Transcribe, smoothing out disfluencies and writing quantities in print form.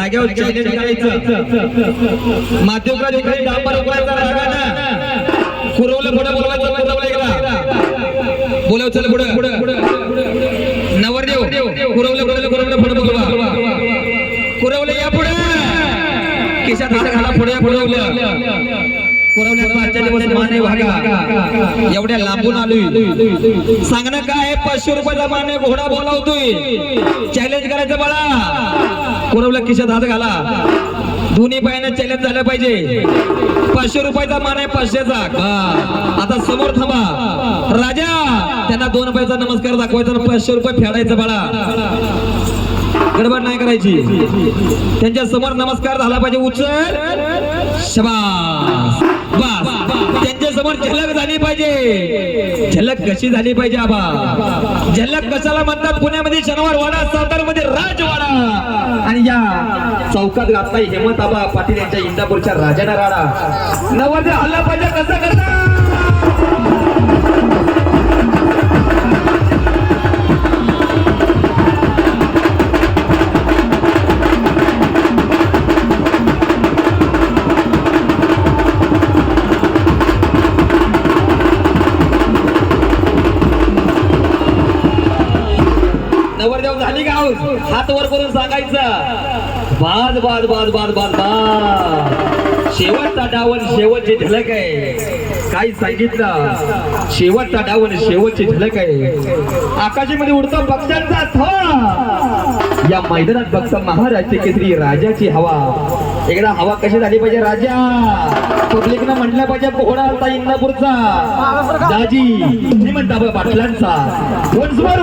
जागेवर चॅलेंज करायचं माध्यमराज इकडे डांबर उकरायचा रागाना कुरवलं पुढे बोलवायचं कुरवलं एकदा बोलव चल पुढे नवरदेव कुरवलं पुढे बोलवा कुरवलं या पुढे केशात हात घाला पुढे कुरवल्याचा आजच्या दिवस मान आहे भागा एवढ्या लांबून आलोय सांगणं काय 500 रुपयाचा मान आहे घोडा बोलावतोय चॅलेंज करायचं बाळा कुरवलं केशात हात घाला दोन्ही पायानं चॅलेंज झालं पाहिजे 500 रुपयाचा मान आहे 500चा आता समोर थांबा राजा त्यांना 2 पायाचा नमस्कार दाखवायचा 500 रुपये फेडायचं बाळा गडबड नाही करायची त्यांच्या समोर नमस्कार झाला पाहिजे उचल शाबास बस त्यांच्या समोर झलक झाली पाहिजे झलक कशी झाली पाहिजे आबा झलक कशाला म्हणतात पुण्यामध्ये शनिवार वाडा सातारमध्ये राजवाडा आणि या चौकात घातला हेमंत आबा पाटील यांच्या इंदापूरच्या राजाना राडा नवरदेव हल्ला पाहिजे कसं करता नवरदेव झाली का हात वर करून सांगायचं बाद बाद बाद बाद बाद बाद शेवटचा डावन शेवटची झलक आहे काय सांगितलं शेवटचा डावन शेवटची झलक आहे आकाशामध्ये उडतो पक्ष्यांचा थवा या मैदानात बघता महाराष्ट्र केसरी राजाची हवा एकदा हवा कशी झाली पाहिजे राजा पब्लिकनं म्हटलं पाहिजे घोडा होता इंदापूरचा दाजी श्रीमंत आबा पाटलांचा वंशवर